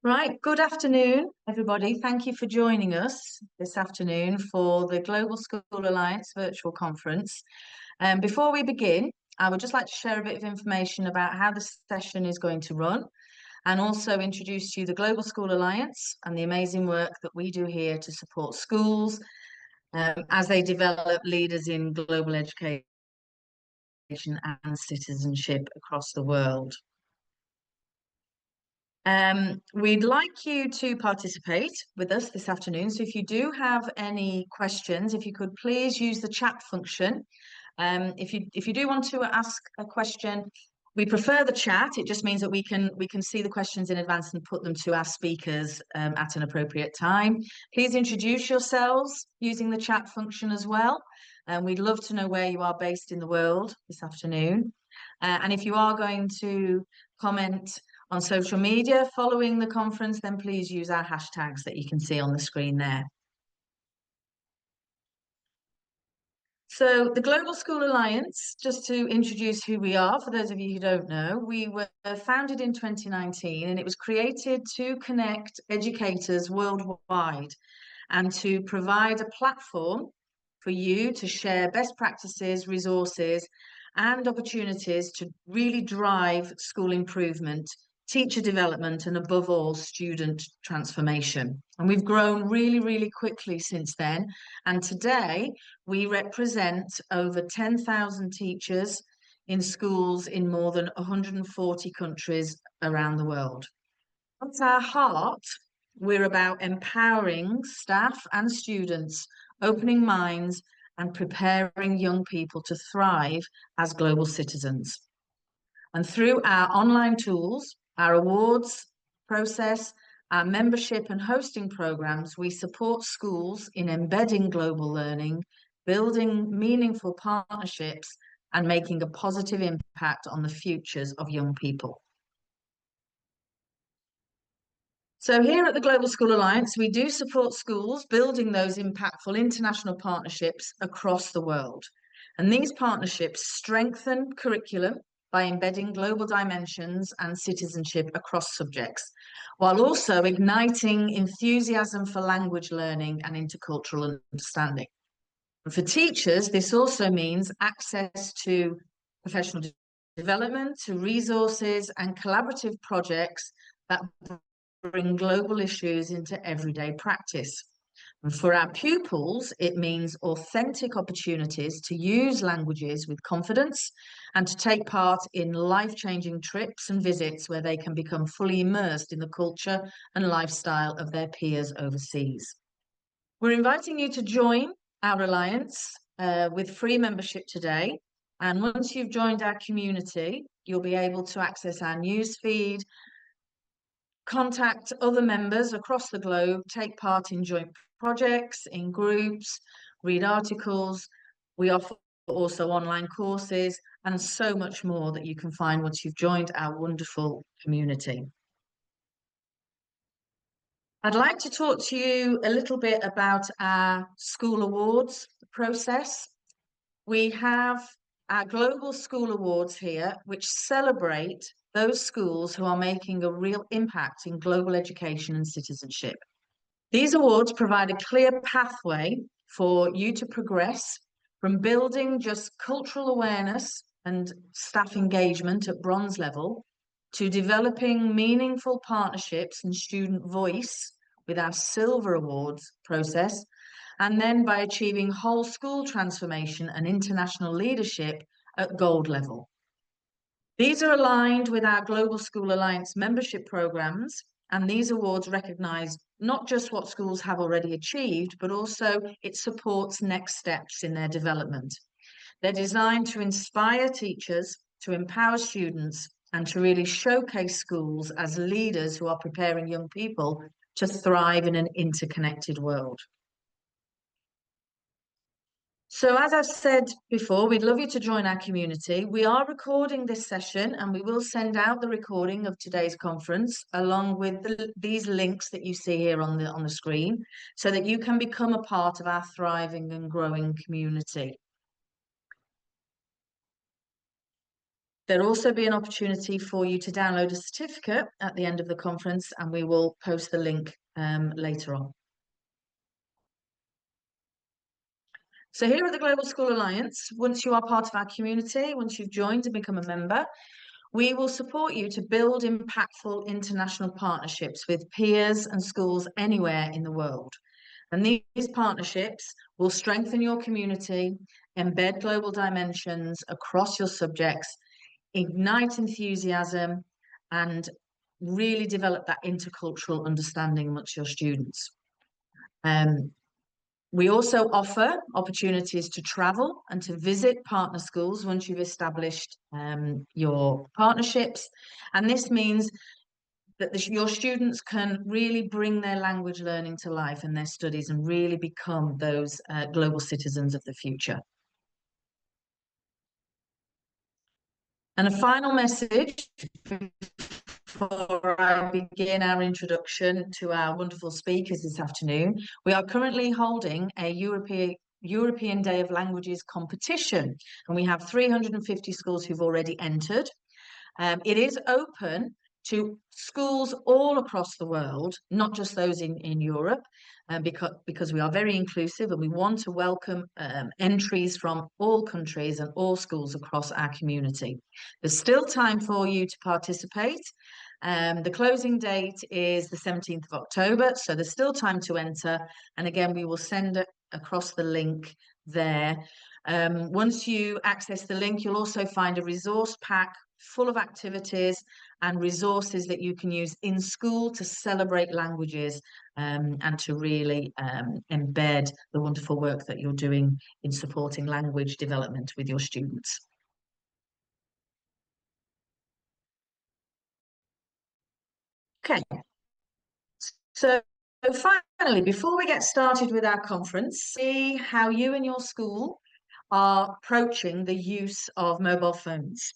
Right, good afternoon, everybody. Thank you for joining us this afternoon for the Global School Alliance virtual conference. Before we begin, I would just like to share a bit of information about how the session is going to run and also introduce to you the Global School Alliance and the amazing work that we do here to support schools as they develop leaders in global education and citizenship across the world. We'd like you to participate with us this afternoon. So if you do have any questions, if you could please use the chat function. If you do want to ask a question, we prefer the chat. It just means that we can see the questions in advance and put them to our speakers at an appropriate time. Please introduce yourselves using the chat function as well. We'd love to know where you are based in the world this afternoon. And if you are going to comment on social media following the conference, then please use our hashtags that you can see on the screen there. So the Global School Alliance, just to introduce who we are, for those of you who don't know, we were founded in 2019 and it was created to connect educators worldwide and to provide a platform for you to share best practices, resources, and opportunities to really drive school improvement, teacher development, and above all, student transformation. And we've grown really, really quickly since then. And today we represent over 10,000 teachers in schools in more than 140 countries around the world. At our heart, we're about empowering staff and students, opening minds, and preparing young people to thrive as global citizens. And through our online tools, our awards process, our membership and hosting programs, we support schools in embedding global learning, building meaningful partnerships, and making a positive impact on the futures of young people. So here at the Global School Alliance, we do support schools building those impactful international partnerships across the world. And these partnerships strengthen curriculum by embedding global dimensions and citizenship across subjects, while also igniting enthusiasm for language learning and intercultural understanding. And for teachers, this also means access to professional development, to resources and collaborative projects that bring global issues into everyday practice. And for our pupils, it means authentic opportunities to use languages with confidence and to take part in life-changing trips and visits where they can become fully immersed in the culture and lifestyle of their peers overseas. We're inviting you to join our alliance with free membership today. And once you've joined our community, you'll be able to access our news feed, contact other members across the globe, take part in joint projects, in groups, read articles. We offer also online courses and so much more that you can find once you've joined our wonderful community. I'd like to talk to you a little bit about our school awards process. We have our Global School Awards here, which celebrate those schools who are making a real impact in global education and citizenship. These awards provide a clear pathway for you to progress from building just cultural awareness and staff engagement at bronze level to developing meaningful partnerships and student voice with our silver awards process, and then by achieving whole school transformation and international leadership at gold level. These are aligned with our Global School Alliance membership programs, and these awards recognise not just what schools have already achieved, but also it supports next steps in their development. They're designed to inspire teachers, to empower students, and to really showcase schools as leaders who are preparing young people to thrive in an interconnected world. So as I've said before, we'd love you to join our community. We are recording this session and we will send out the recording of today's conference along with these links that you see here on the screen so that you can become a part of our thriving and growing community. There'll also be an opportunity for you to download a certificate at the end of the conference, and we will post the link later on. So here at the Global School Alliance, once you are part of our community, once you've joined and become a member, we will support you to build impactful international partnerships with peers and schools anywhere in the world. And these partnerships will strengthen your community, embed global dimensions across your subjects, ignite enthusiasm, and really develop that intercultural understanding amongst your students. We also offer opportunities to travel and to visit partner schools once you've established your partnerships. And this means that your students can really bring their language learning to life in their studies and really become those global citizens of the future. And a final message before I begin our introduction to our wonderful speakers this afternoon. We are currently holding a European Day of Languages competition, and we have 350 schools who've already entered. It is open to schools all across the world, not just those in Europe, because we are very inclusive and we want to welcome entries from all countries and all schools across our community. There's still time for you to participate. The closing date is the 17th of October, so there's still time to enter. And again, we will send across the link there. Once you access the link, you'll also find a resource pack full of activities and resources that you can use in school to celebrate languages and to really embed the wonderful work that you're doing in supporting language development with your students. Okay, so finally, before we get started with our conference, see how you and your school are approaching the use of mobile phones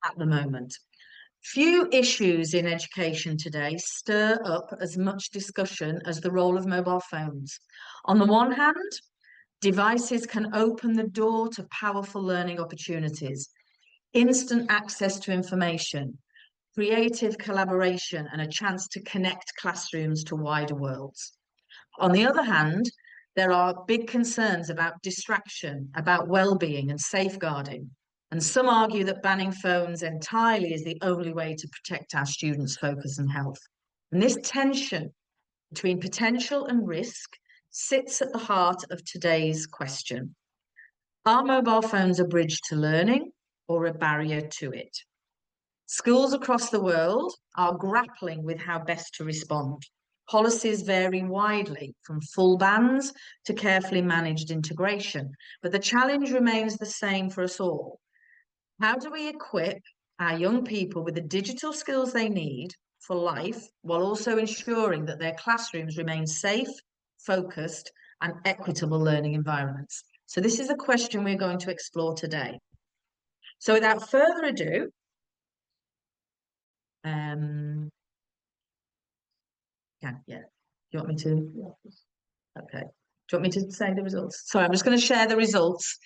at the moment. Few issues in education today stir up as much discussion as the role of mobile phones. On the one hand, devices can open the door to powerful learning opportunities, instant access to information, creative collaboration, and a chance to connect classrooms to wider worlds. On the other hand, there are big concerns about distraction, about well-being and safeguarding. And some argue that banning phones entirely is the only way to protect our students' focus and health. And this tension between potential and risk sits at the heart of today's question. Are mobile phones a bridge to learning or a barrier to it? Schools across the world are grappling with how best to respond. Policies vary widely, from full bans to carefully managed integration, but the challenge remains the same for us all. How do we equip our young people with the digital skills they need for life, while also ensuring that their classrooms remain safe, focused, and equitable learning environments? So this is a question we're going to explore today. So without further ado, yeah. Do you want me to? Okay. Do you want me to say the results? Sorry, I'm just going to share the results.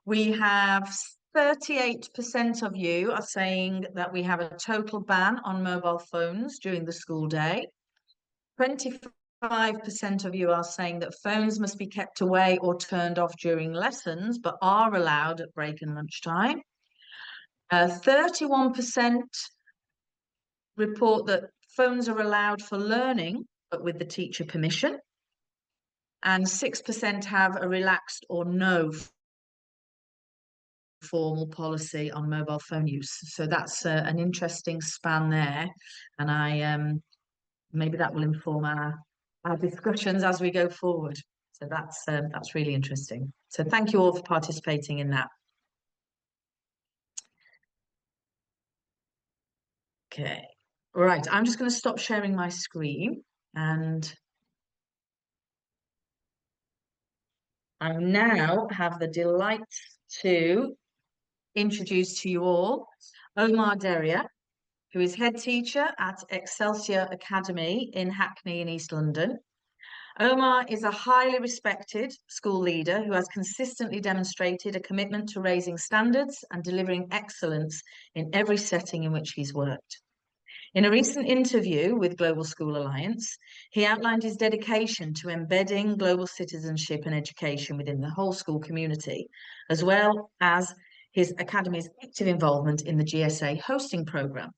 We have 38% of you are saying that we have a total ban on mobile phones during the school day. 25% of you are saying that phones must be kept away or turned off during lessons, but are allowed at break and lunchtime. 31% report that phones are allowed for learning, but with the teacher permission. And 6% have a relaxed or no formal policy on mobile phone use. So that's an interesting span there. And I maybe that will inform our discussions as we go forward. So that's really interesting. So thank you all for participating in that. Okay. All right. I'm just going to stop sharing my screen, and I now have the delight to introduce to you all Omar Deria, who is head teacher at Excelsior Academy in Hackney in East London. Omar is a highly respected school leader who has consistently demonstrated a commitment to raising standards and delivering excellence in every setting in which he's worked. In a recent interview with Global School Alliance, he outlined his dedication to embedding global citizenship and education within the whole school community, as well as his academy's active involvement in the GSA hosting programme.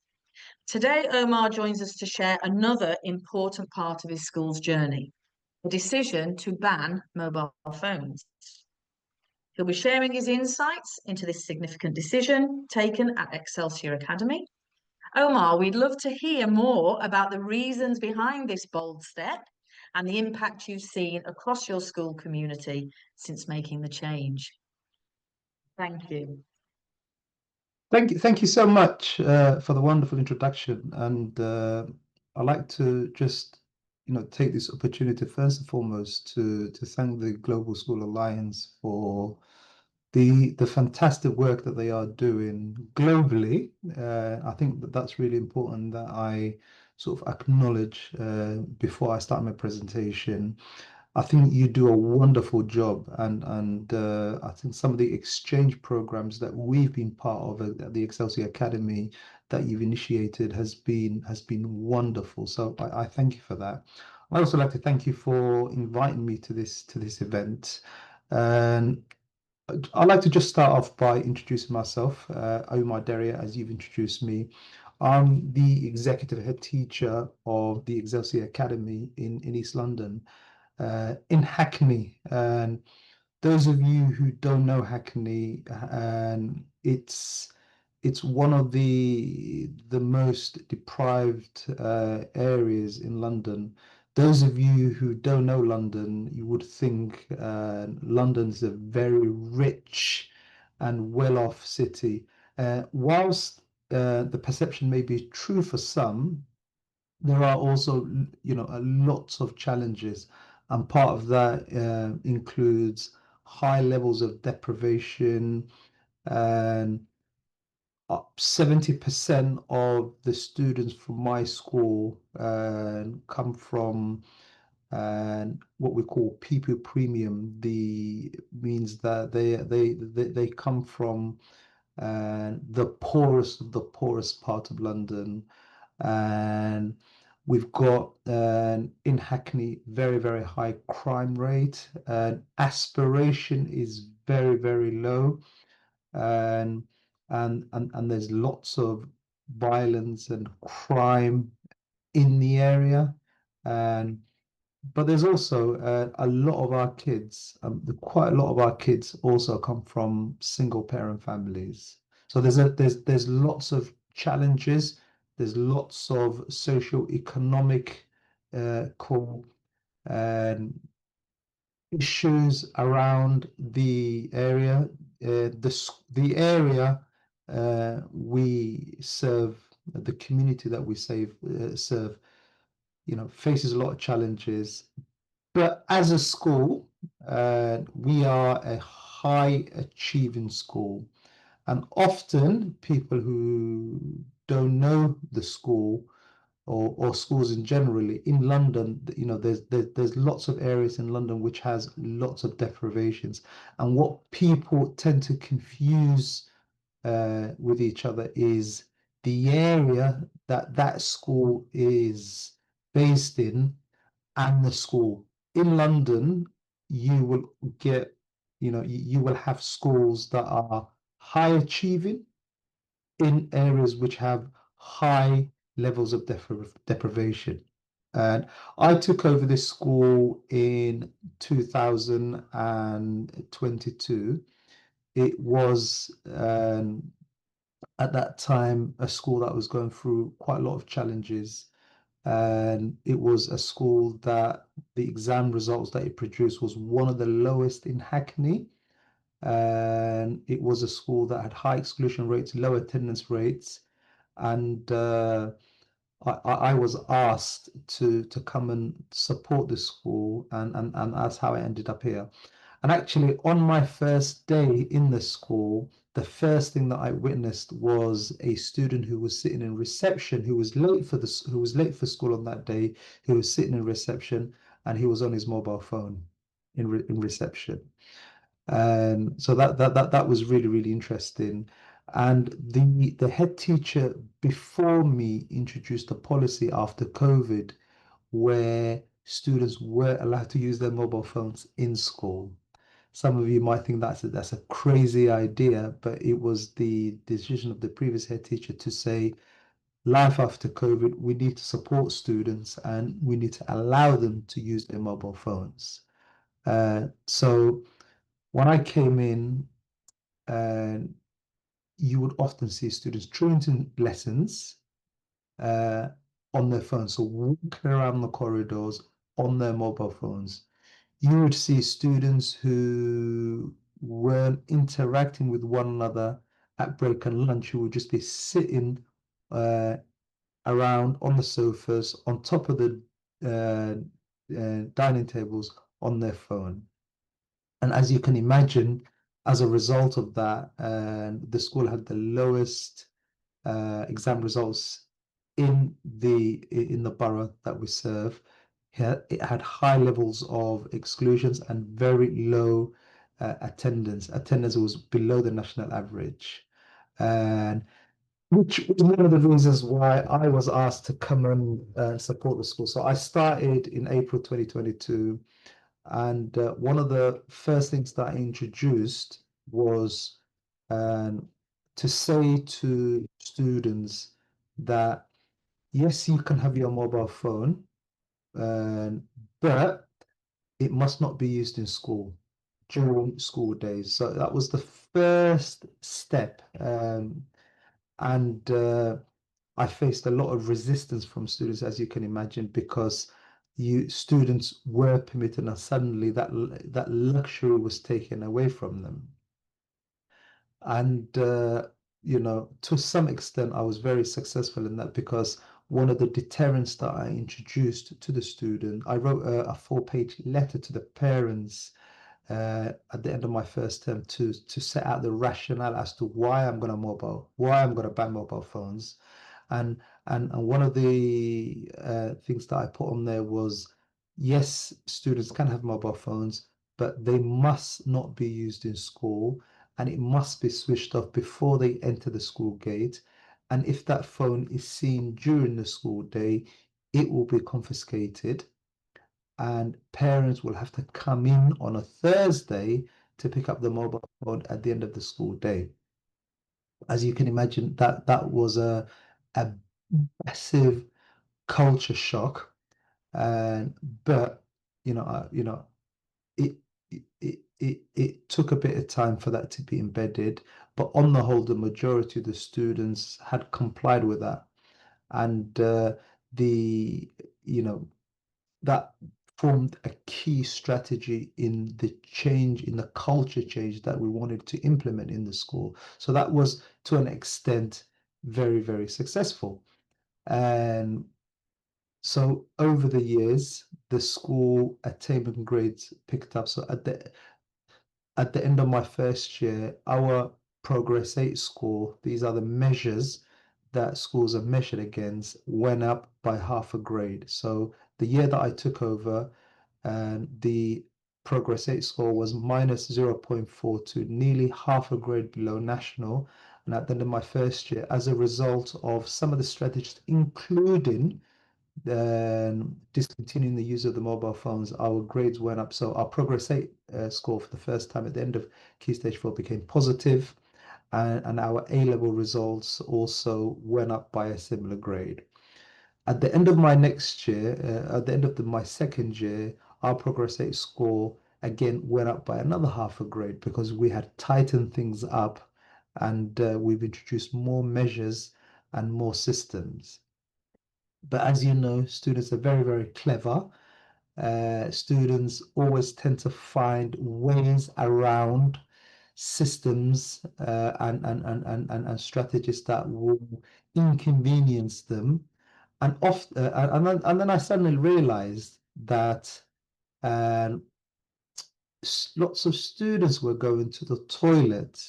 Today, Omar joins us to share another important part of his school's journey, the decision to ban mobile phones. He'll be sharing his insights into this significant decision taken at Excelsior Academy. Omar, we'd love to hear more about the reasons behind this bold step and the impact you've seen across your school community since making the change. Thank you. Thank you so much for the wonderful introduction. And I'd like to just, take this opportunity first and foremost to thank the Global School Alliance for the fantastic work that they are doing globally. I think that that's really important that I sort of acknowledge before I start my presentation. I think you do a wonderful job, and I think some of the exchange programs that we've been part of at the Excelsior Academy that you've initiated has been wonderful. So I thank you for that. I also like to thank you for inviting me to this event. And I'd like to just start off by introducing myself, Omar Deria, as you've introduced me. I'm the executive head teacher of the Excelsior Academy in East London, in Hackney. And those of you who don't know Hackney, it's one of the most deprived areas in London. Those of you who don't know London, you would think London's a very rich and well-off city. Whilst the perception may be true for some, there are also, lots of challenges, and part of that includes high levels of deprivation. And 70% of the students from my school come from what we call people premium. The means that they come from the poorest of the poorest part of London. And we've got in Hackney very, very high crime rate, and aspiration is very, very low. And and there's lots of violence and crime in the area. And but there's also a lot of our kids, quite a lot of our kids also come from single parent families. So there's lots of challenges. There's lots of socio-economic core and issues around the area. The area we serve, the community that we serve, faces a lot of challenges. But as a school, we are a high achieving school. And often people who don't know the school or schools in generally in London, there's lots of areas in London which has lots of deprivations. And what people tend to confuse with each other is the area that school is based in and the school. In London, you will get, you will have schools that are high achieving in areas which have high levels of deprivation. And I took over this school in 2022. It was at that time a school that was going through quite a lot of challenges. And it was a school that the exam results that it produced was one of the lowest in Hackney. And it was a school that had high exclusion rates, low attendance rates. And I was asked to come and support the school, and that's how I ended up here. And actually, on my first day in the school, the first thing that I witnessed was a student who was sitting in reception, who was late for school on that day, who was sitting in reception, and he was on his mobile phone in reception. And so that was really, really interesting. And the head teacher before me introduced a policy after COVID where students were allowed to use their mobile phones in school. Some of you might think that's a crazy idea, but it was the decision of the previous head teacher to say, life after COVID, we need to support students and we need to allow them to use their mobile phones. So when I came in, uh, you would often see students during lessons uh, on their phones, so walking around the corridors on their mobile phones. You would see students who weren't interacting with one another at break and lunch, who would just be sitting uh, around on the sofas, on top of the dining tables on their phone. And as you can imagine, as a result of that, the school had the lowest exam results in the borough that we serve. It had high levels of exclusions and very low attendance. Attendance was below the national average, and which was one of the reasons why I was asked to come and support the school. So I started in April 2022, and one of the first things that I introduced was um, to say to students that yes, you can have your mobile phone, um, but it must not be used in school during school days. So that was the first step. And I faced a lot of resistance from students, as you can imagine, because you students were permitted, and suddenly that luxury was taken away from them. And to some extent, I was very successful in that because one of the deterrents that I introduced to the student, I wrote a 4-page letter to the parents at the end of my first term to set out the rationale as to why I'm going to ban mobile phones, and and one of the things that I put on there was, yes, students can have mobile phones, but they must not be used in school, and it must be switched off before they enter the school gate. And if that phone is seen during the school day, it will be confiscated, and parents will have to come in on a Thursday to pick up the mobile phone at the end of the school day. As you can imagine, that was a massive culture shock, and but it it took a bit of time for that to be embedded, but on the whole, the majority of the students had complied with that, and the you know that formed a key strategy in the change, in the culture change that we wanted to implement in the school. So that was, to an extent, very, very successful. And so over the years, the school attainment grades picked up. So at the end of my first year, our Progress 8 score, these are the measures that schools are measured against, went up by half a grade. So the year that I took over, the Progress 8 score was minus 0.42, nearly half a grade below national. And at the end of my first year, as a result of some of the strategies, including discontinuing the use of the mobile phones, our grades went up. So our Progress 8 score for the first time at the end of Key Stage 4 became positive, and our A-level results also went up by a similar grade. At the end of my next year, at the end of my second year, our Progress 8 score again went up by another half a grade because we had tightened things up, and we've introduced more measures and more systems. But as you know, students are very, very clever. Students always tend to find ways around systems and strategies that will inconvenience them. And then I suddenly realized that uh, lots of students were going to the toilet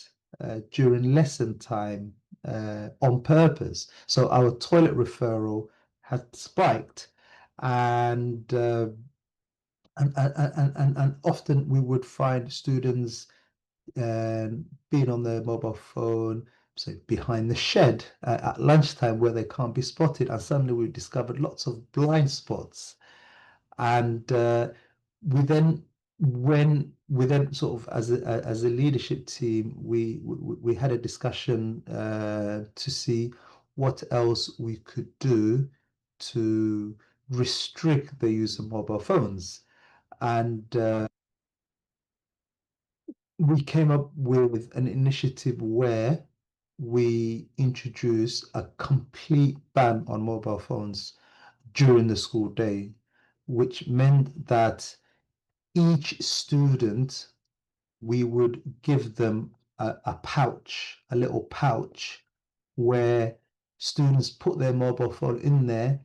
during lesson time on purpose. So our toilet referral had spiked, and and often we would find students being on their mobile phone, say behind the shed at lunchtime where they can't be spotted, and suddenly we discovered lots of blind spots. And we then sort of as a leadership team, we had a discussion to see what else we could do to restrict the use of mobile phones. And we came up with an initiative where we introduced a complete ban on mobile phones during the school day, which meant that each student, we would give them a pouch, a little pouch, where students put their mobile phone in there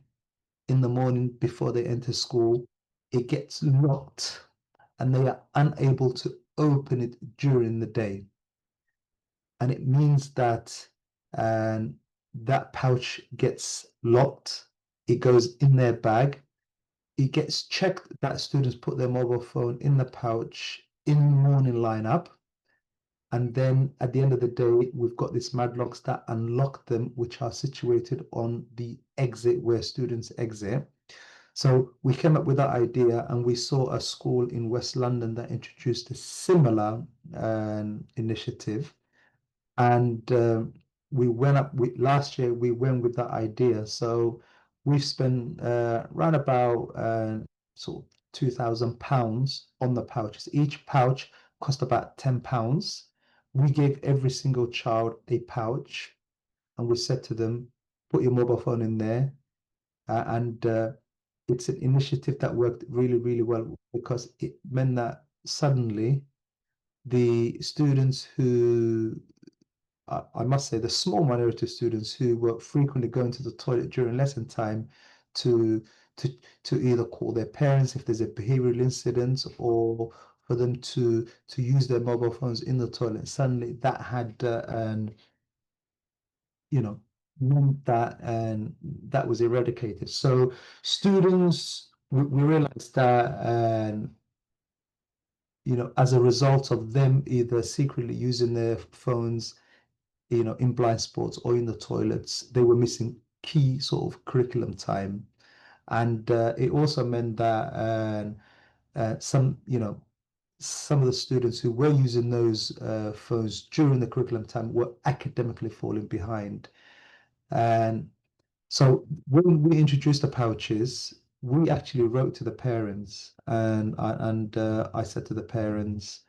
in the morning before they enter school. It gets locked and they are unable to open it during the day. And it means that that pouch gets locked, it goes in their bag, it gets checked that students put their mobile phone in the pouch in the morning lineup. And then at the end of the day, we've got these madlocks that unlock them, which are situated on the exit where students exit. So we came up with that idea, and we saw a school in West London that introduced a similar initiative. And we went up with last year, we went with that idea. So we've spent around about sort of £2,000 on the pouches. Each pouch cost about £10. We gave every single child a pouch, and we said to them, put your mobile phone in there. And it's an initiative that worked really, really well because it meant that suddenly the students who I must say, the small minority of students who were frequently going to the toilet during lesson time to to to either call their parents if there's a behavioral incident, or for them to use their mobile phones in the toilet. Suddenly, that had you know meant that that was eradicated. So students, we realized that as a result of them either secretly using their phones in blind spots or in the toilets, they were missing key sort of curriculum time. And it also meant that some of the students who were using those phones during the curriculum time were academically falling behind. And so when we introduced the pouches, we actually wrote to the parents, and I said to the parents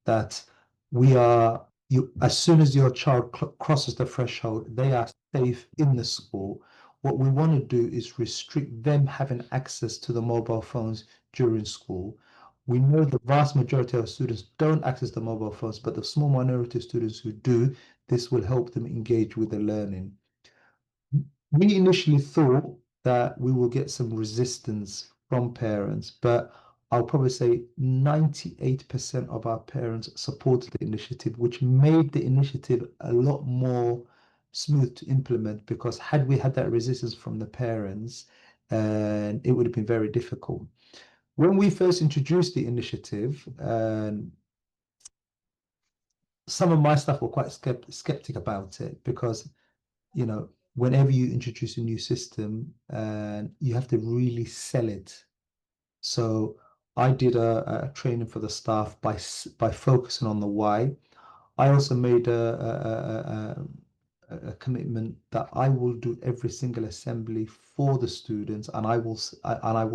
that we are you as soon as your child crosses the threshold, they are safe in the school. What we want to do is restrict them having access to the mobile phones during school. We know the vast majority of students don't access the mobile phones, but the small minority of students who do, this will help them engage with the learning. We initially thought that we will get some resistance from parents, but I'll probably say 98% of our parents supported the initiative, which made the initiative a lot more smooth to implement, because had we had that resistance from the parents, it would have been very difficult. When we first introduced the initiative, some of my staff were quite skeptic about it because whenever you introduce a new system, you have to really sell it. So I did a training for the staff by focusing on the why. I also made a commitment that I will do every single assembly for the students, and I will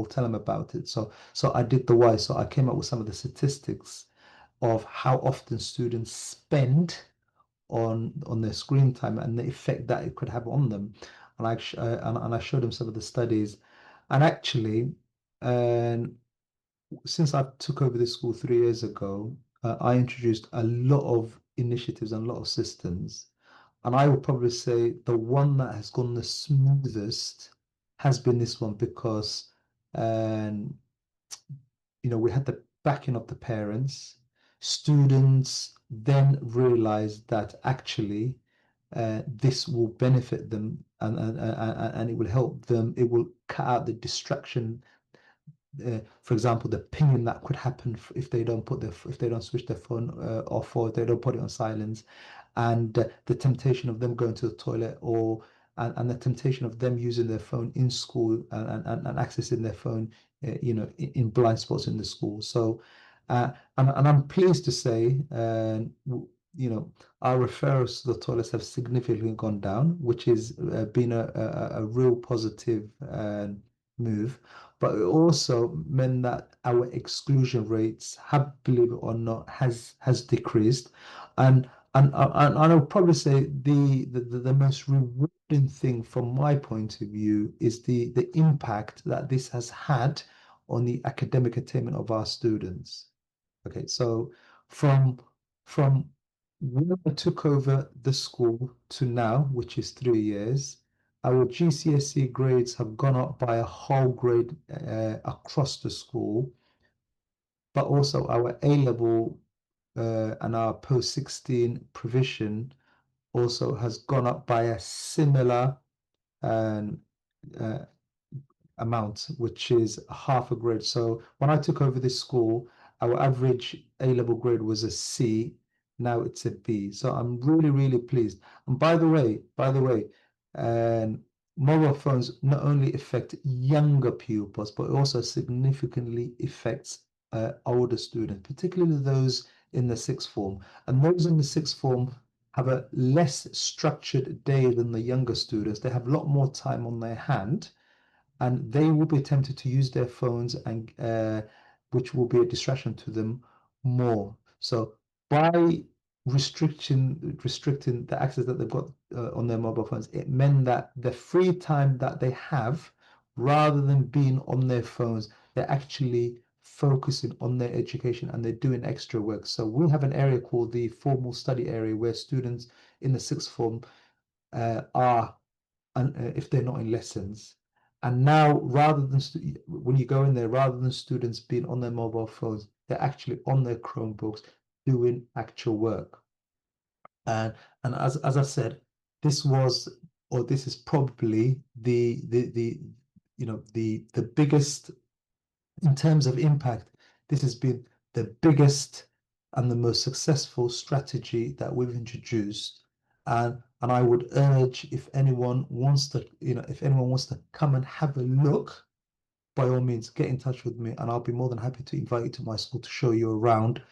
tell them about it. So I did the why. So I came up with some of the statistics of how often students spend on their screen time and the effect that it could have on them. And I showed them some of the studies. And actually, um, since I took over this school 3 years ago, I introduced a lot of initiatives and a lot of systems. And I would probably say the one that has gone the smoothest has been this one, because um, we had the backing of the parents. Students then realized that actually this will benefit them, and it will help them. It will cut out the distraction for example, the pinging that could happen if they don't if they don't switch their phone off, or if they don't put it on silence, and the temptation of them going to the toilet, or and the temptation of them using their phone in school, and accessing their phone, in blind spots in the school. So, and I'm pleased to say, you know, our referrals to the toilets have significantly gone down, which has been a real positive move. But it also meant that our exclusion rates have, believe it or not, has decreased. And and I'll probably say the most rewarding thing from my point of view is the impact that this has had on the academic attainment of our students. Okay, so from from when I took over the school to now, which is 3 years, our GCSE grades have gone up by a whole grade across the school, but also our A level and our post 16 provision also has gone up by a similar um, uh, amount, which is half a grade. So when I took over this school, our average A-level grade was a C. Now it's a B. So I'm really, really pleased. And by the way, um, mobile phones not only affect younger pupils, but it also significantly affects older students, particularly those in the sixth form. And those in the sixth form have a less structured day than the younger students. They have a lot more time on their hand, and they will be tempted to use their phones, and which will be a distraction to them more. So by restricting the access that they've got on their mobile phones, it meant that the free time that they have, rather than being on their phones, they're actually focusing on their education, and they're doing extra work. So we have an area called the formal study area, where students in the sixth form are, and if they're not in lessons. And now, rather than when you go in there, rather than students being on their mobile phones, they're actually on their Chromebooks doing actual work. And as I said, this was, or this is probably the biggest, in terms of impact. This has been the biggest and the most successful strategy that we've introduced. And I would urge, if anyone wants to come and have a look, by all means, get in touch with me, and I'll be more than happy to invite you to my school to show you around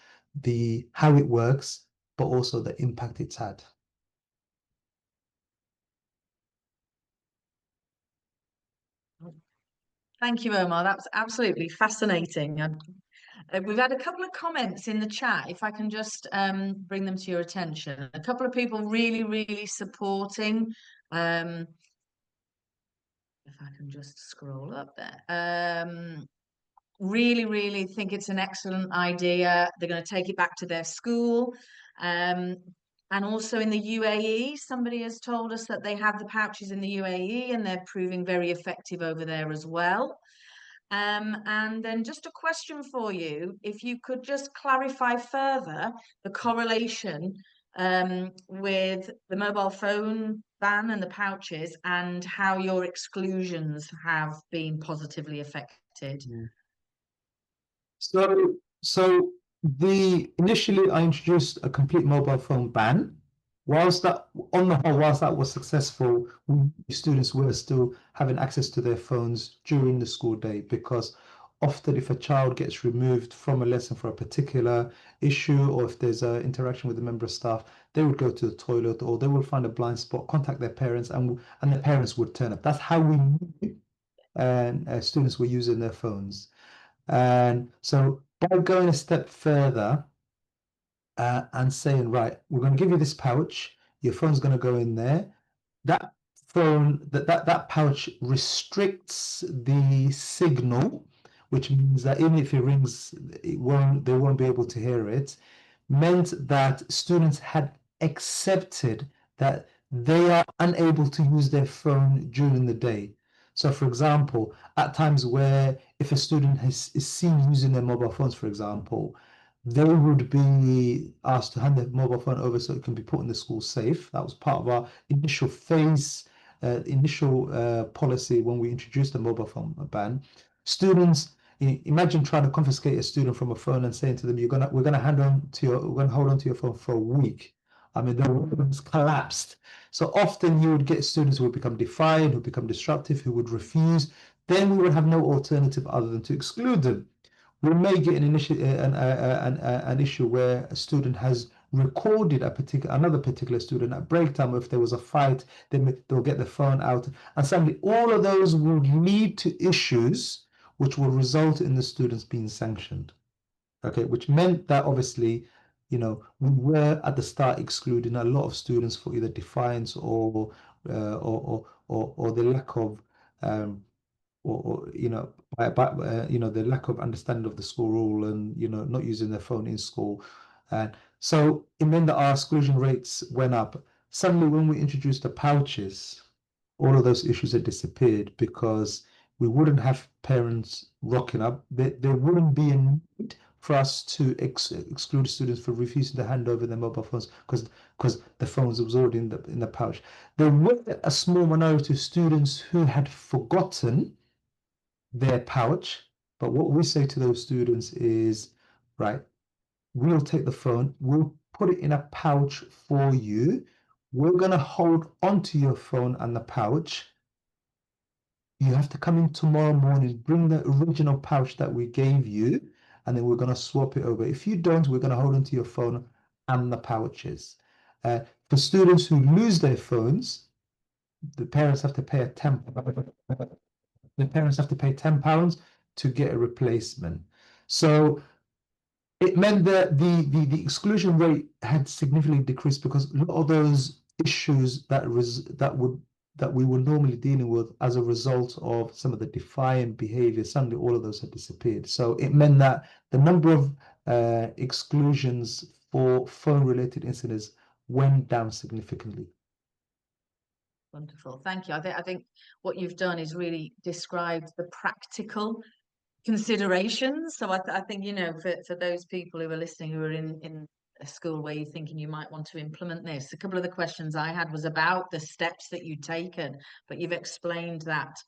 the how it works, but also the impact it's had. Thank you, Omar. That's absolutely fascinating. We've had a couple of comments in the chat, if I can just bring them to your attention. A couple of people really, really supporting. Um, if I can just scroll up there. Really, really think it's an excellent idea. They're going to take it back to their school. Um, and also in the UAE, somebody has told us that they have the pouches in the UAE and they're proving very effective over there as well. And then just a question for you, if you could just clarify further the correlation with the mobile phone ban and the pouches, and how your exclusions have been positively affected. So the initially I introduced a complete mobile phone ban. Whilst that, on the whole, whilst that was successful, students were still having access to their phones during the school day, because often if a child gets removed from a lesson for a particular issue, or if there's an interaction with a member of staff, they would go to the toilet, or they would find a blind spot, contact their parents, and their parents would turn up. That's how we knew, and students were using their phones. And so by going a step further, and saying, right, we're going to give you this pouch, your phone's going to go in there. That that pouch restricts the signal, which means that even if it rings, they won't be able to hear it. Meant that students had accepted that they are unable to use their phone during the day. So, for example, at times where if a student is seen using their mobile phones, for example, they would be asked to hand their mobile phone over so it can be put in the school safe. That was part of our initial policy when we introduced the mobile phone ban. Students, Imagine trying to confiscate a student from a phone and saying to them, we're gonna we're gonna hold on to your phone for a week. I mean, the rooms collapsed. So often you would get students who would become defiant, who become disruptive, who would refuse. Then we would have no alternative other than to exclude them. We may get an issue where a student has recorded another particular student at break time. If there was a fight, they'll get the phone out, and suddenly all of those will lead to issues which will result in the students being sanctioned. Okay, which meant that obviously, we were at the start excluding a lot of students for either defiance or the lack of the lack of understanding of the school rule and not using their phone in school. And so it meant that our exclusion rates went up. Suddenly, when we introduced the pouches, all of those issues had disappeared because we wouldn't have parents rocking up. There wouldn't be a need for us to exclude students for refusing to hand over their mobile phones because the phones was already in the pouch. There were a small minority of students who had forgotten their pouch. But what we say to those students is, right, we'll take the phone, we'll put it in a pouch for you. We're going to hold onto your phone and the pouch. You have to come in tomorrow morning, bring the original pouch that we gave you, and then we're going to swap it over. If you don't, we're going to hold onto your phone and the pouches. For students who lose their phones, the parents have to pay £10 to get a replacement. So it meant that the exclusion rate had significantly decreased because a lot of those issues that we were normally dealing with as a result of some of the defiant behavior, suddenly all of those had disappeared. So it meant that the number of exclusions for phone-related incidents went down significantly. Wonderful. Thank you. I think what you've done is really described the practical considerations. So I think, for those people who are listening who are in a school where you're thinking you might want to implement this, a couple of the questions I had was about the steps that you'd taken, but you've explained that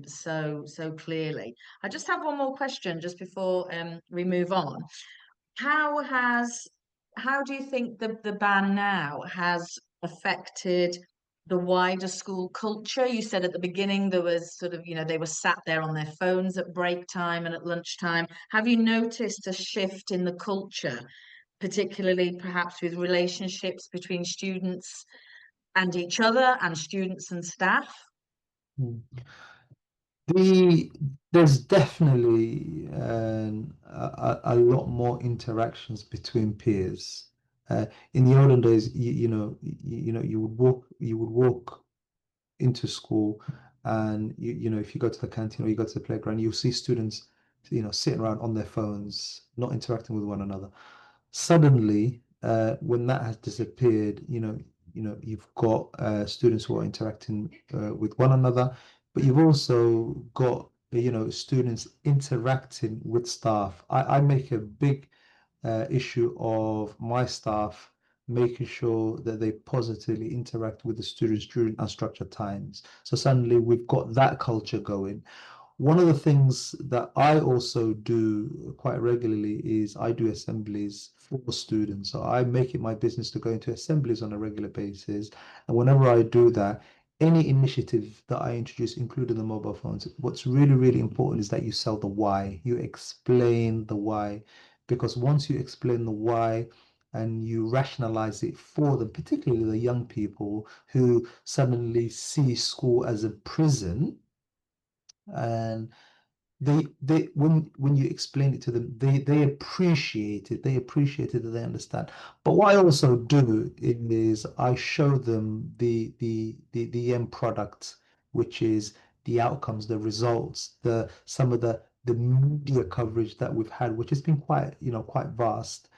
so clearly. I just have one more question just before we move on. How has how do you think the ban now has affected the wider school culture? You said at the beginning there was sort of, they were sat there on their phones at break time and at lunchtime. Have you noticed a shift in the culture, particularly perhaps with relationships between students and each other and students and staff? Mm. There's definitely a lot more interactions between peers. In the olden days, you would walk into school, and if you go to the canteen or you go to the playground, you'll see students, sitting around on their phones, not interacting with one another. Suddenly, when that has disappeared, you've got students who are interacting with one another, but you've also got students interacting with staff. I make a big issue of my staff making sure that they positively interact with the students during unstructured times. So suddenly we've got that culture going. One of the things that I also do quite regularly is I do assemblies for students. So I make it my business to go into assemblies on a regular basis. And whenever I do that, any initiative that I introduce, including the mobile phones, what's really, really important is that you sell the why. You explain the why. Because once you explain the why and you rationalize it for them, particularly the young people who suddenly see school as a prison, and they when you explain it to them, they appreciate it. They appreciate it, that they understand. But what I also do is I show them the end product, which is the outcomes, the results, the some of the media coverage that we've had, which has been quite vast.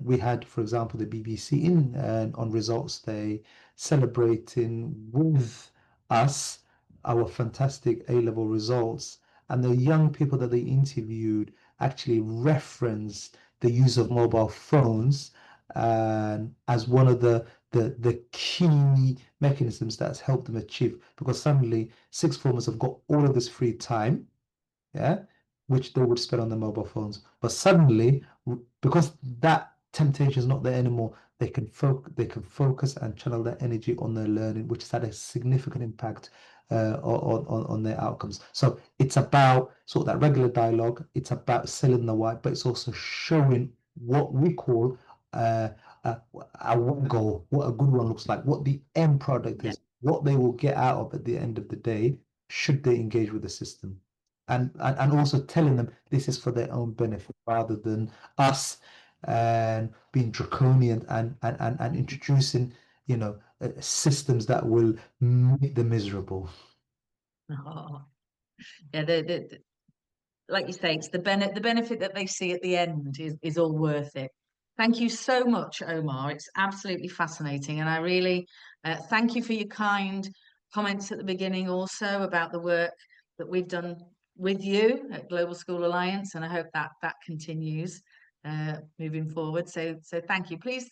We had, for example, the BBC in on Results Day, celebrating with us our fantastic A-level results, and the young people that they interviewed actually referenced the use of mobile phones as one of the key mechanisms that's helped them achieve, because suddenly sixth formers have got all of this free time, yeah, which they would spend on their mobile phones. But suddenly, because that temptation is not there anymore, they can focus and channel their energy on their learning, which has had a significant impact on their outcomes. So it's about sort of that regular dialogue. It's about selling the why, but it's also showing what we call uh, a, a one goal, what a good one looks like, what the end product Yeah. is, what they will get out of at the end of the day, should they engage with the system. And also telling them this is for their own benefit rather than us and being draconian and introducing, systems that will make them miserable. Oh, yeah, like you say, it's the benefit that they see at the end is all worth it. Thank you so much, Omar. It's absolutely fascinating, and I really thank you for your kind comments at the beginning, also about the work that we've done with you at Global School Alliance, and I hope that that continues moving forward. So thank you. Please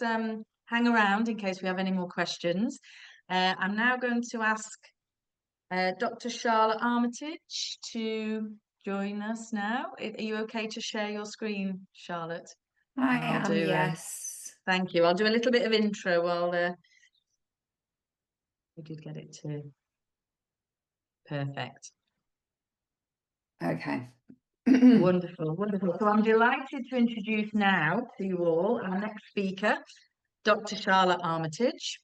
hang around in case we have any more questions. I'm now going to ask Dr. Charlotte Armitage to join us now. Are you okay to share your screen, Charlotte? I And I'll am, do, yes. thank you. I'll do a little bit of intro while we did get it to perfect. Okay. Wonderful, wonderful. So I'm delighted to introduce now to you all our next speaker, Dr. Charlotte Armitage,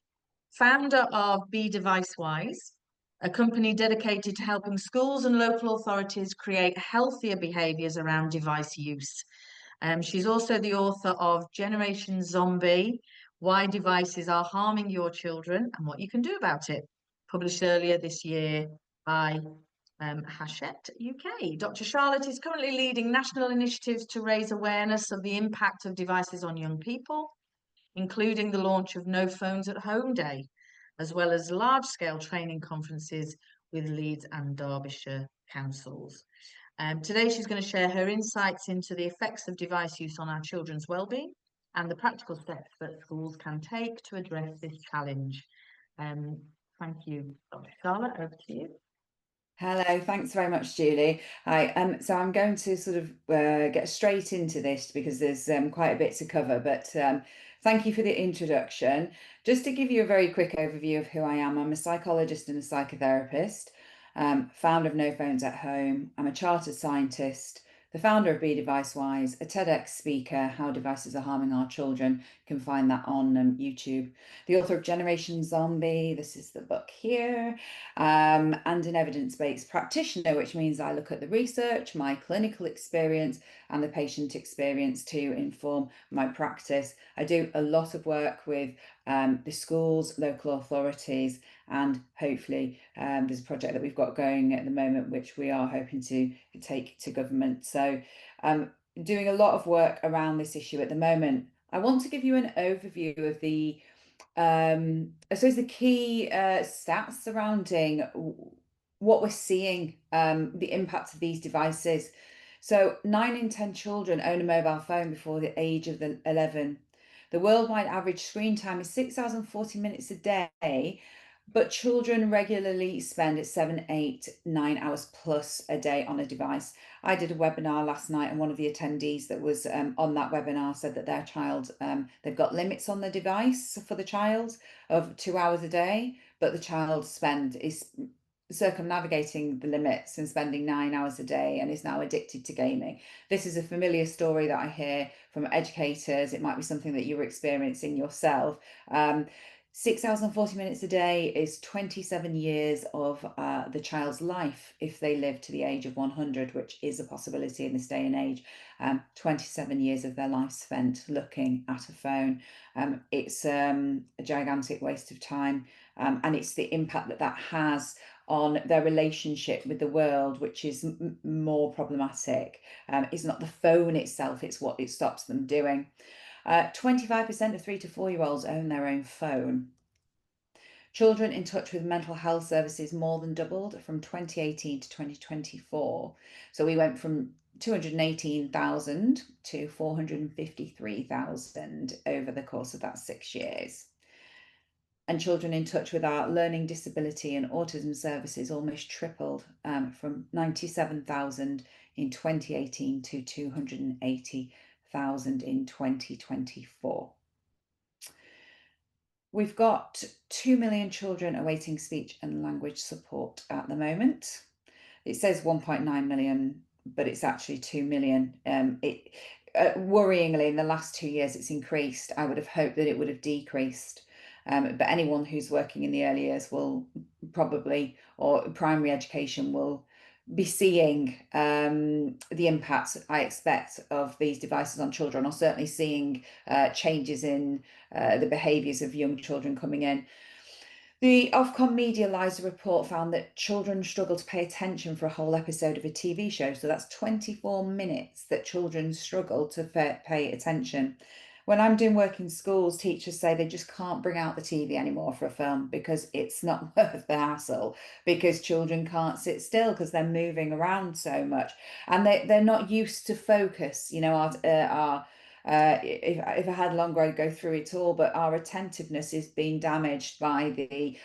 founder of Be DeviceWise, a company dedicated to helping schools and local authorities create healthier behaviours around device use. She's also the author of Generation Zombie, Why Devices Are Harming Your Children and What You Can Do About It, published earlier this year by Hachette UK. Dr. Charlotte is currently leading national initiatives to raise awareness of the impact of devices on young people, including the launch of No Phones at Home Day, as well as large-scale training conferences with Leeds and Derbyshire councils. Today, she's going to share her insights into the effects of device use on our children's wellbeing and the practical steps that schools can take to address this challenge. Thank you, Dr. Charlotte. Over to you. Hello, thanks very much, Julie. So I'm going to sort of get straight into this because there's quite a bit to cover, but thank you for the introduction. Just to give you a very quick overview of who I am, I'm a psychologist and a psychotherapist, founder of No Phones at Home. I'm a chartered scientist, the founder of Be DeviceWise, a TEDx speaker, How Devices Are Harming Our Children. You can find that on YouTube. The author of Generation Zombie, this is the book here, and an evidence-based practitioner, which means I look at the research, my clinical experience, and the patient experience to inform my practice. I do a lot of work with the schools, local authorities, and hopefully there's a project that we've got going at the moment, which we are hoping to take to government. So doing a lot of work around this issue at the moment. I want to give you an overview of the I suppose the key stats surrounding what we're seeing, the impact of these devices. So 9 in 10 children own a mobile phone before the age of 11. The worldwide average screen time is 6,040 minutes a day, but children regularly spend 7, 8, 9 hours plus a day on a device. I did a webinar last night, and one of the attendees that was on that webinar said that their child, they've got limits on the device for the child of 2 hours a day, but the child is circumnavigating the limits and spending 9 hours a day and is now addicted to gaming. This is a familiar story that I hear from educators. It might be something that you're experiencing yourself. 6,040 minutes a day is 27 years of the child's life if they live to the age of 100, which is a possibility in this day and age. 27 years of their life spent looking at a phone. It's a gigantic waste of time, and it's the impact that that has on their relationship with the world, which is more problematic. It's not the phone itself, it's what it stops them doing. 25% of 3 to 4-year-olds own their own phone. Children in touch with mental health services more than doubled from 2018 to 2024. So we went from 218,000 to 453,000 over the course of that 6 years. and children in touch with our learning disability and autism services almost tripled from 97,000 in 2018 to 280,000 in 2024. We've got 2 million children awaiting speech and language support at the moment. It says 1.9 million, but it's actually 2 million. Worryingly, in the last 2 years, it's increased. I would have hoped that it would have decreased. But anyone who's working in the early years will probably, or primary education will be seeing the impacts, I expect, of these devices on children, or certainly seeing changes in the behaviours of young children coming in. The Ofcom Media Liza report found that children struggle to pay attention for a whole episode of a TV show. So that's 24 minutes that children struggle to pay attention. When I'm doing work in schools, teachers say they just can't bring out the TV anymore for a film because it's not worth the hassle, because children can't sit still because they're moving around so much, and they're not used to focus. You know, if I had longer, I'd go through it all, but our attentiveness is being damaged by the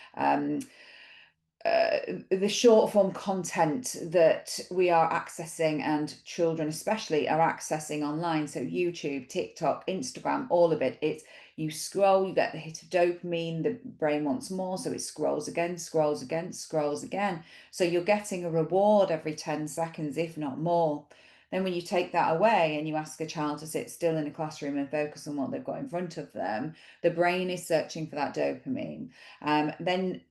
short form content that we are accessing, and children especially are accessing online. So YouTube, TikTok, Instagram, all of it. It's, you scroll, you get the hit of dopamine, the brain wants more, so it scrolls again, scrolls again, scrolls again. So you're getting a reward every 10 seconds, if not more. Then when you take that away and you ask a child to sit still in a classroom and focus on what they've got in front of them, the brain is searching for that dopamine. Then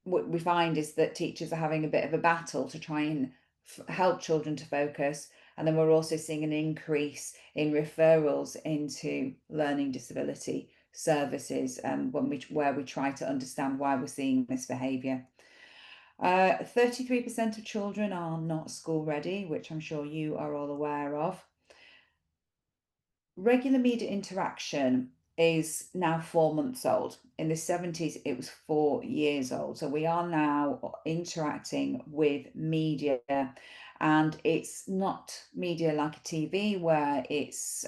what we find is that teachers are having a bit of a battle to try and help children to focus. And then we're also seeing an increase in referrals into learning disability services where we try to understand why we're seeing this behaviour. 33% of children are not school ready, which I'm sure you are all aware of. Regular media interaction is now 4 months old. In the 70s, it was 4 years old. So we are now interacting with media, and it's not media like a TV where it's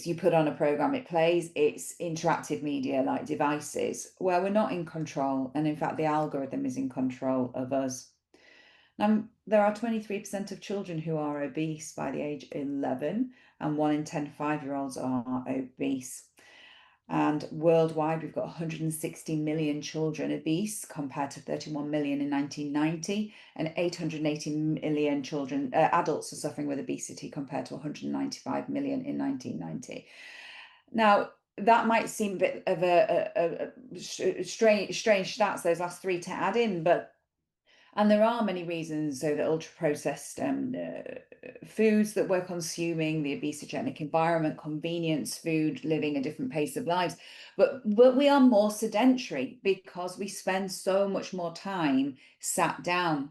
you put on a program, it plays. It's interactive media like devices where we're not in control, and in fact the algorithm is in control of us. Now, there are 23% of children who are obese by the age 11, and 1 in 10 5-year-olds are obese. And worldwide, we've got 160 million children obese compared to 31 million in 1990, and 880 million children, adults are suffering with obesity compared to 195 million in 1990. Now, that might seem a bit of a strange stats, those last three to add in, and there are many reasons. So the ultra-processed foods that we're consuming, the obesogenic environment, convenience food, living a different pace of lives. But we are more sedentary because we spend so much more time sat down.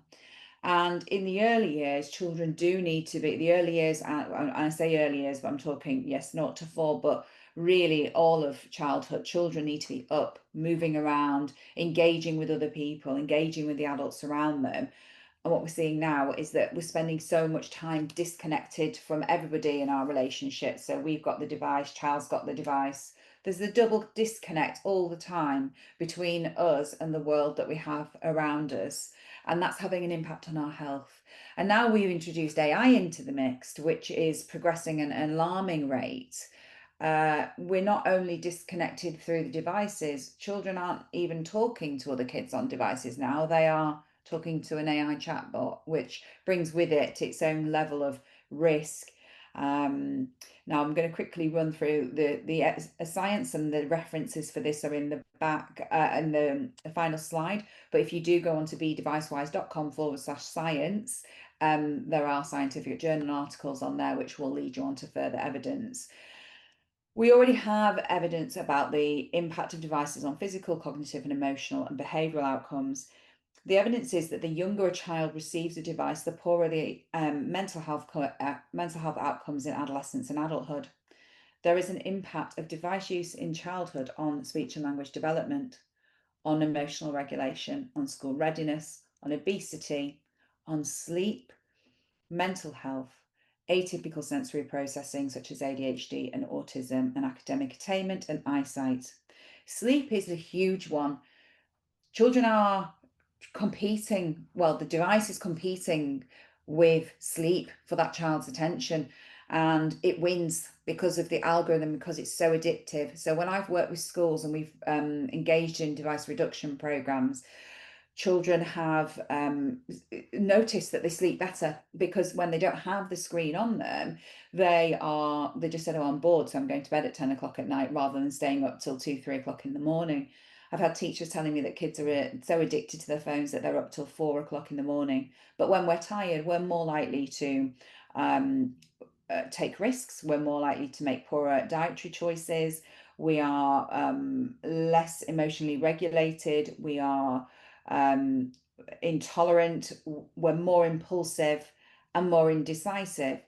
And in the early years, children do need to be, the early years, and I say early years, but I'm talking, yes, 0 to 4, but really all of childhood, children need to be up, moving around, engaging with other people, engaging with the adults around them. And what we're seeing now is that we're spending so much time disconnected from everybody in our relationship. So we've got the device, child's got the device. There's the double disconnect all the time between us and the world that we have around us. And that's having an impact on our health. And now we've introduced AI into the mix, which is progressing at an alarming rate. We're not only disconnected through the devices, children aren't even talking to other kids on devices now. They are talking to an AI chatbot, which brings with it its own level of risk. Now I'm going to quickly run through the science, and the references for this are in the back in the final slide. But if you do go on to bedevicewise.com/science, there are scientific journal articles on there which will lead you on to further evidence. We already have evidence about the impact of devices on physical, cognitive, and emotional and behavioural outcomes. The evidence is that the younger a child receives a device, the poorer the mental health outcomes in adolescence and adulthood. There is an impact of device use in childhood on speech and language development, on emotional regulation, on school readiness, on obesity, on sleep, mental health, atypical sensory processing such as ADHD and autism, and academic attainment and eyesight. Sleep is a huge one. Children are competing, well, the device is competing with sleep for that child's attention, and it wins because of the algorithm, because it's so addictive. So when I've worked with schools and we've engaged in device reduction programs, children have noticed that they sleep better because when they don't have the screen on them, they just said, oh, I'm bored, so I'm going to bed at 10 o'clock at night rather than staying up till 2, 3 o'clock in the morning. I've had teachers telling me that kids are so addicted to their phones that they're up till 4 o'clock in the morning. But when we're tired, we're more likely to take risks. We're more likely to make poorer dietary choices. We are less emotionally regulated. We are intolerant. We're more impulsive and more indecisive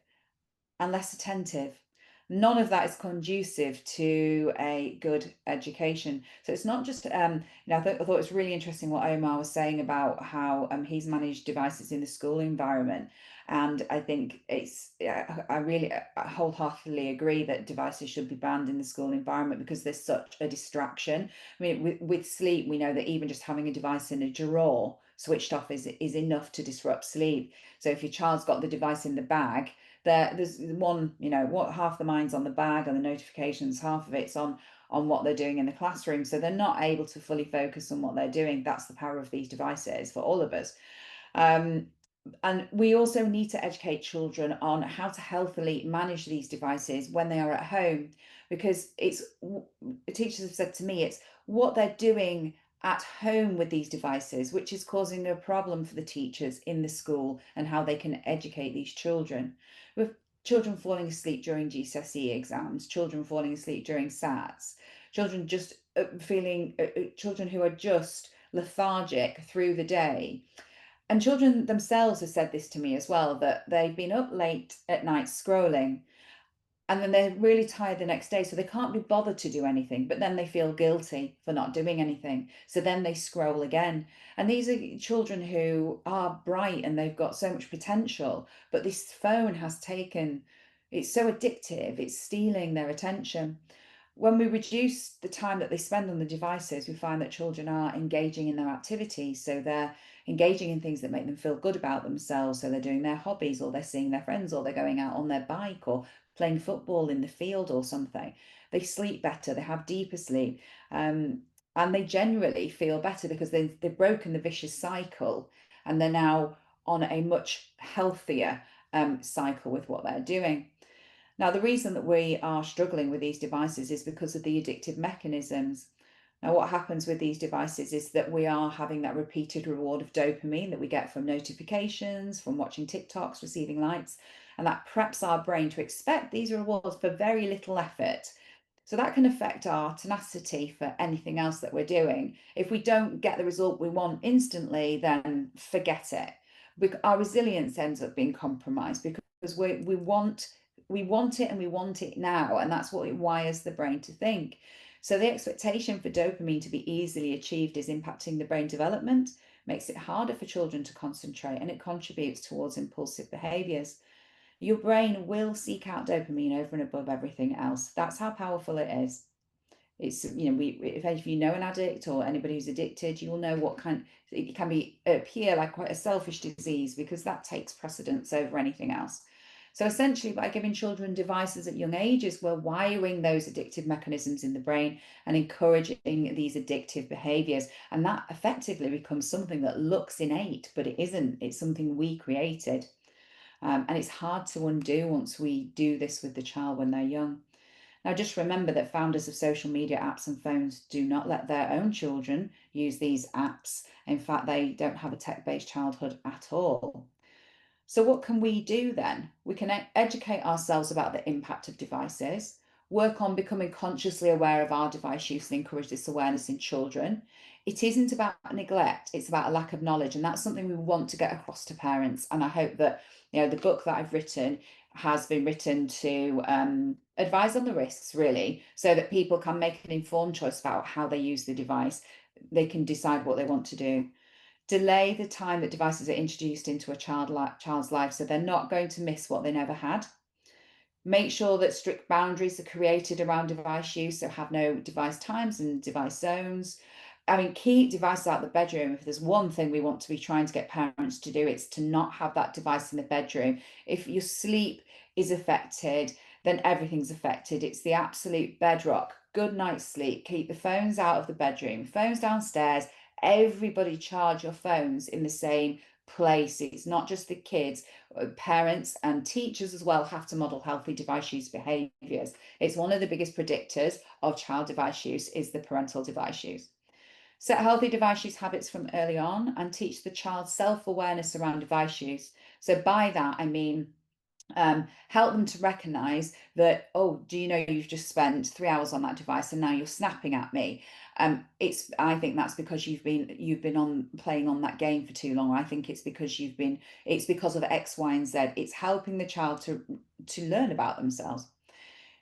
and less attentive. None of that is conducive to a good education. So it's not just, I thought it was really interesting what Omar was saying about how he's managed devices in the school environment. And I think I really wholeheartedly agree that devices should be banned in the school environment because there's such a distraction. I mean, with sleep, we know that even just having a device in a drawer switched off is enough to disrupt sleep. So if your child's got the device in the bag, there's one, what half the mind's on the bag and the notifications, half of it's on what they're doing in the classroom. So they're not able to fully focus on what they're doing. That's the power of these devices for all of us. And we also need to educate children on how to healthily manage these devices when they are at home, because teachers have said to me, it's what they're doing at home with these devices, which is causing a problem for the teachers in the school and how they can educate these children. With children falling asleep during GSA exams, children falling asleep during SATs, children just children who are just lethargic through the day. And children themselves have said this to me as well, that they've been up late at night scrolling, and then they're really tired the next day, so they can't be bothered to do anything, but then they feel guilty for not doing anything, so then they scroll again. And these are children who are bright and they've got so much potential, but this phone has it's so addictive, it's stealing their attention. When we reduce the time that they spend on the devices, we find that children are engaging in their activities. So they're engaging in things that make them feel good about themselves. So they're doing their hobbies, or they're seeing their friends, or they're going out on their bike, or playing football in the field or something. They sleep better, they have deeper sleep, and they generally feel better because they've broken the vicious cycle, and they're now on a much healthier cycle with what they're doing. Now, the reason that we are struggling with these devices is because of the addictive mechanisms. Now, what happens with these devices is that we are having that repeated reward of dopamine that we get from notifications, from watching TikToks, receiving likes, and that preps our brain to expect these rewards for very little effort. So that can affect our tenacity for anything else that we're doing. If we don't get the result we want instantly, then forget it. Our resilience ends up being compromised because we want it, and we want it now, and that's what it wires the brain to think. So the expectation for dopamine to be easily achieved is impacting the brain development, makes it harder for children to concentrate, and it contributes towards impulsive behaviors. Your brain will seek out dopamine over and above everything else. That's how powerful it is. It's, if you know an addict or anybody who's addicted, you will know it can appear like quite a selfish disease because that takes precedence over anything else. So essentially, by giving children devices at young ages, we're wiring those addictive mechanisms in the brain and encouraging these addictive behaviors. And that effectively becomes something that looks innate, but it isn't. It's something we created. And it's hard to undo once we do this with the child when they're young. Now, just remember that founders of social media apps and phones do not let their own children use these apps. In fact, they don't have a tech-based childhood at all. So what can we do then? We can educate ourselves about the impact of devices, work on becoming consciously aware of our device use and encourage this awareness in children. It isn't about neglect, it's about a lack of knowledge, and that's something we want to get across to parents. And I hope that the book that I've written has been written to advise on the risks, really, so that people can make an informed choice about how they use the device. They can decide what they want to do. Delay the time that devices are introduced into a child's life so they're not going to miss what they never had. Make sure that strict boundaries are created around device use, so have no device times and device zones. I mean, keep devices out of the bedroom. If there's one thing we want to be trying to get parents to do, it's to not have that device in the bedroom. If your sleep is affected, then everything's affected. It's the absolute bedrock. Good night's sleep. Keep the phones out of the bedroom, phones downstairs. Everybody charge your phones in the same place. It's not just the kids. Parents and teachers as well have to model healthy device use behaviours. It's one of the biggest predictors of child device use is the parental device use. Set healthy device use habits from early on and teach the child self-awareness around device use. So by that, I mean, help them to recognize that, oh, do you know you've just spent 3 hours on that device and now you're snapping at me? I think that's because you've been on playing on that game for too long. I think it's because it's because of X, Y, and Z. It's helping the child to learn about themselves.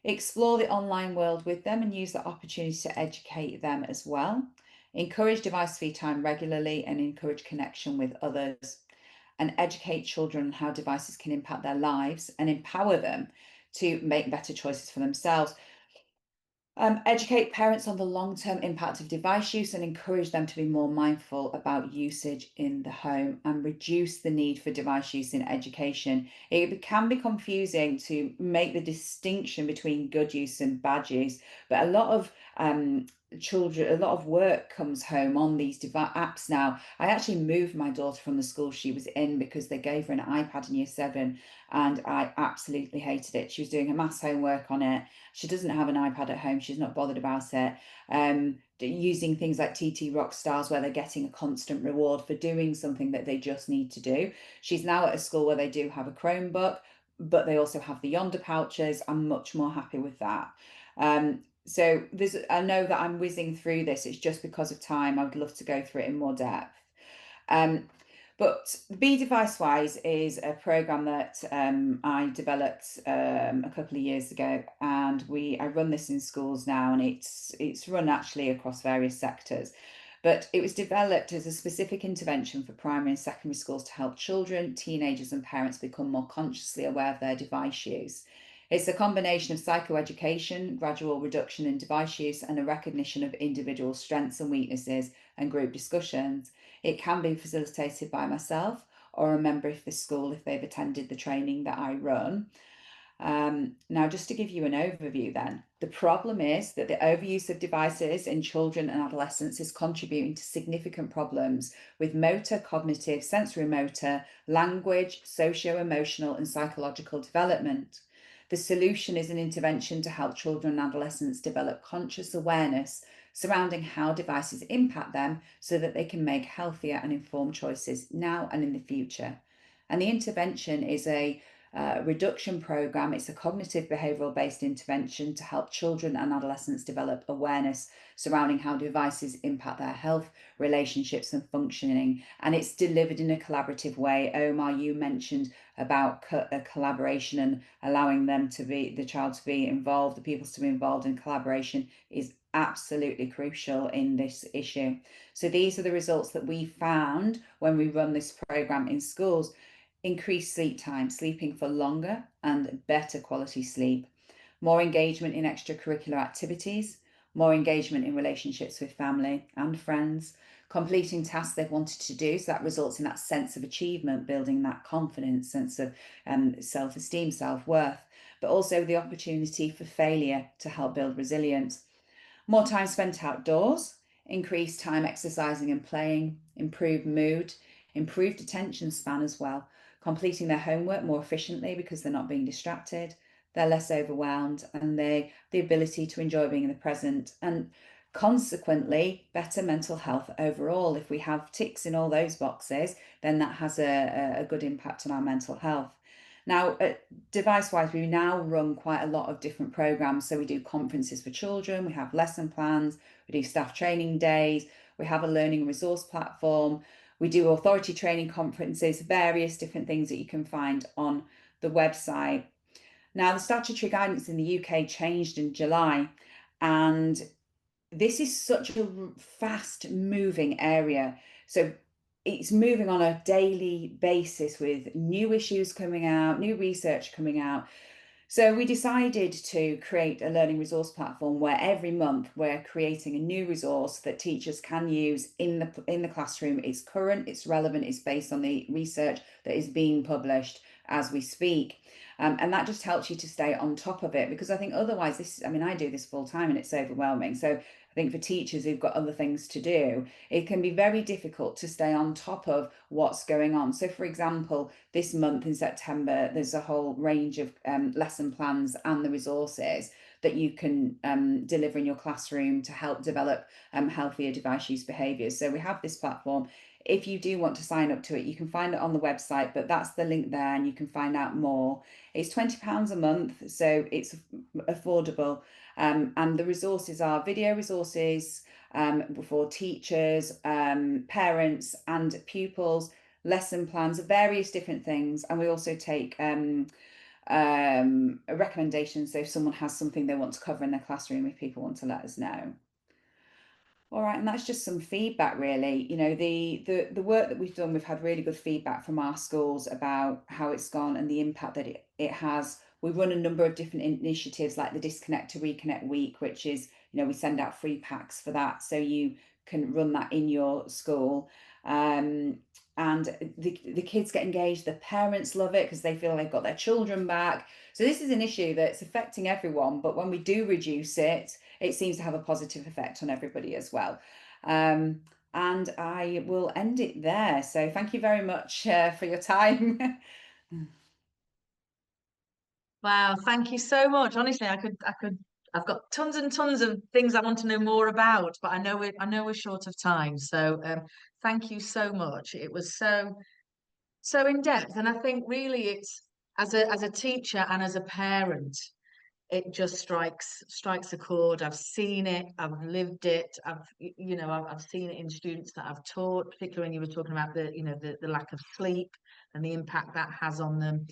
Explore the online world with them and use the opportunity to educate them as well. Encourage device-free time regularly and encourage connection with others. And educate children on how devices can impact their lives and empower them to make better choices for themselves. Educate parents on the long-term impact of device use and encourage them to be more mindful about usage in the home and reduce the need for device use in education. It can be confusing to make the distinction between good use and bad use, but a lot of a lot of work comes home on these apps now. I actually moved my daughter from the school she was in because they gave her an iPad in year 7 and I absolutely hated it. She was doing her maths homework on it. She doesn't have an iPad at home. She's not bothered about it. Using things like TT Rockstars where they're getting a constant reward for doing something that they just need to do. She's now at a school where they do have a Chromebook, but they also have the Yonder pouches. I'm much more happy with that. So I know that I'm whizzing through this. It's just because of time. I would love to go through it in more depth. But Be Device Wise is a program that I developed a couple of years ago, and I run this in schools now, and it's run actually across various sectors. But it was developed as a specific intervention for primary and secondary schools to help children, teenagers, and parents become more consciously aware of their device use. It's a combination of psychoeducation, gradual reduction in device use, and a recognition of individual strengths and weaknesses and group discussions. It can be facilitated by myself or a member of the school if they've attended the training that I run. Now, just to give you an overview then, the problem is that the overuse of devices in children and adolescents is contributing to significant problems with motor, cognitive, sensorimotor, language, socio-emotional and psychological development. The solution is an intervention to help children and adolescents develop conscious awareness surrounding how devices impact them so that they can make healthier and informed choices now and in the future. And the intervention is a reduction program. It's a cognitive behavioral based intervention to help children and adolescents develop awareness surrounding how devices impact their health, relationships, and functioning. And it's delivered in a collaborative way. Omar, you mentioned about collaboration and allowing the child to be involved, the pupils to be involved in collaboration is absolutely crucial in this issue. So these are the results that we found when we run this program in schools. Increased sleep time, sleeping for longer and better quality sleep, more engagement in extracurricular activities, more engagement in relationships with family and friends, completing tasks they've wanted to do. So that results in that sense of achievement, building that confidence, sense of self-esteem, self-worth, but also the opportunity for failure to help build resilience. More time spent outdoors, increased time exercising and playing, improved mood, improved attention span as well, completing their homework more efficiently because they're not being distracted, they're less overwhelmed, and the ability to enjoy being in the present, and consequently better mental health overall. If we have ticks in all those boxes, then that has a good impact on our mental health. Now, device-wise, we now run quite a lot of different programs. So we do conferences for children, we have lesson plans, we do staff training days, we have a learning resource platform, we do authority training conferences, various different things that you can find on the website. Now, the statutory guidance in the UK changed in July, and this is such a fast moving area. So it's moving on a daily basis with new issues coming out, new research coming out. So we decided to create a learning resource platform where every month we're creating a new resource that teachers can use in the classroom. It's current, it's relevant, it's based on the research that is being published as we speak. And that just helps you to stay on top of it, because I think otherwise I mean, I do this full time and it's overwhelming. So I think for teachers who've got other things to do, it can be very difficult to stay on top of what's going on. So for example, this month in September, there's a whole range of lesson plans and the resources that you can deliver in your classroom to help develop healthier device use behaviours. So we have this platform. If you do want to sign up to it, you can find it on the website, but that's the link there and you can find out more. It's £20 a month, so it's affordable. And the resources are video resources for teachers, parents and pupils, lesson plans, various different things. And we also take recommendations. So if someone has something they want to cover in their classroom, if people want to let us know. All right, and that's just some feedback, really. You know, the work that we've done, we've had really good feedback from our schools about how it's gone and the impact that it has. We run a number of different initiatives like the Disconnect to Reconnect Week, which is, you know, we send out free packs for that, so you can run that in your school. And the kids get engaged, the parents love it because they feel they've got their children back. So this is an issue that's affecting everyone, but when we do reduce it, it seems to have a positive effect on everybody as well. And I will end it there. So thank you very much for your time. Wow, thank you so much. Honestly, I've got tons and tons of things I want to know more about, but I know we're short of time. So thank you so much. It was so in depth, and I think really it's as a teacher and as a parent, it just strikes a chord. I've seen it, I've lived it, I've seen it in students that I've taught, particularly when you were talking about the lack of sleep and the impact that has on them.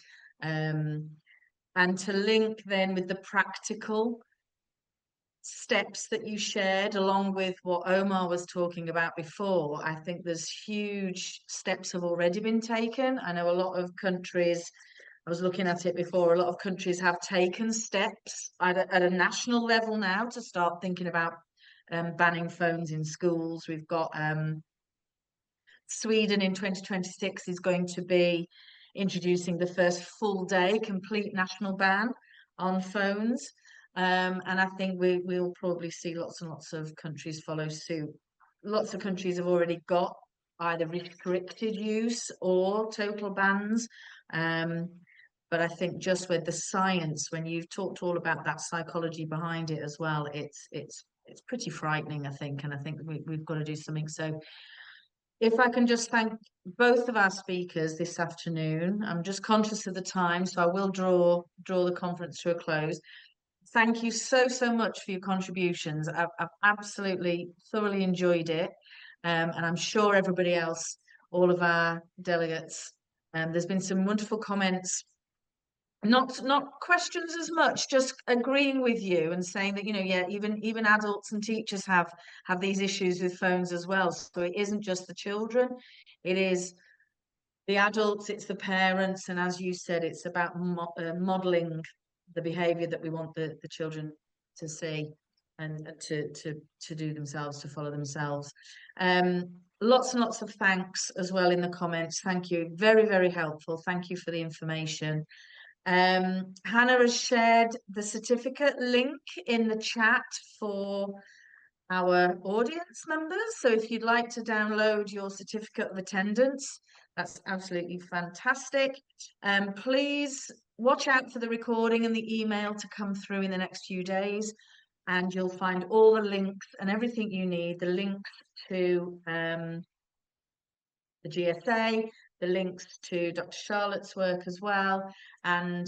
And to link then with the practical steps that you shared, along with what Omar was talking about before, I think there's huge steps have already been taken. I know a lot of countries, I was looking at it before, a lot of countries have taken steps at a national level now to start thinking about banning phones in schools. We've got Sweden in 2026 is going to be introducing the first full day complete national ban on phones. And I think we'll probably see lots and lots of countries follow suit. Lots of countries have already got either restricted use or total bans. But I think just with the science, when you've talked all about that psychology behind it as well, it's pretty frightening, I think. And I think we've got to do something. So if I can just thank both of our speakers this afternoon. I'm just conscious of the time, so I will draw the conference to a close. Thank you so much for your contributions. I've absolutely thoroughly enjoyed it, and I'm sure everybody else, all of our delegates, there's been some wonderful comments. Not questions as much, just agreeing with you and saying that, yeah, even adults and teachers have these issues with phones as well. So it isn't just the children, it is the adults, it's the parents, and as you said, it's about modeling the behavior that we want the children to see and to do themselves, to follow themselves. Lots and lots of thanks as well in the comments. Thank you, very helpful. Thank you for the information. Hannah has shared the certificate link in the chat for our audience members. So if you'd like to download your certificate of attendance, that's absolutely fantastic. Please watch out for the recording and the email to come through in the next few days, and you'll find all the links and everything you need, the links to the GSA, the links to Dr. Charlotte's work as well. And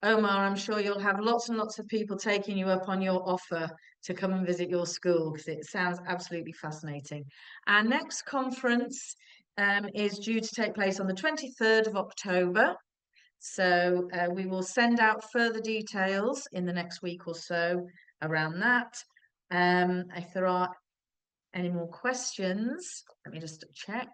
Omar, I'm sure you'll have lots and lots of people taking you up on your offer to come and visit your school, because it sounds absolutely fascinating. Our next conference is due to take place on the 23rd of October. So we will send out further details in the next week or so around that. If there are any more questions, let me just check.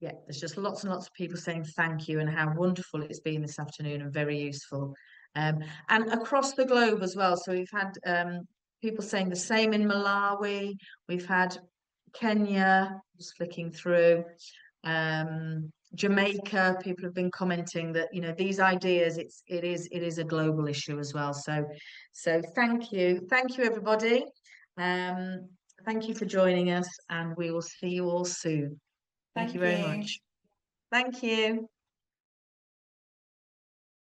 Yeah, there's just lots and lots of people saying thank you and how wonderful it's been this afternoon and very useful. And across the globe as well. So we've had people saying the same in Malawi. We've had Kenya, just flicking through. Jamaica, people have been commenting that, you know, these ideas, it is a global issue as well. So thank you everybody. Thank you for joining us, and we will see you all soon. Thank you very much. Thank you.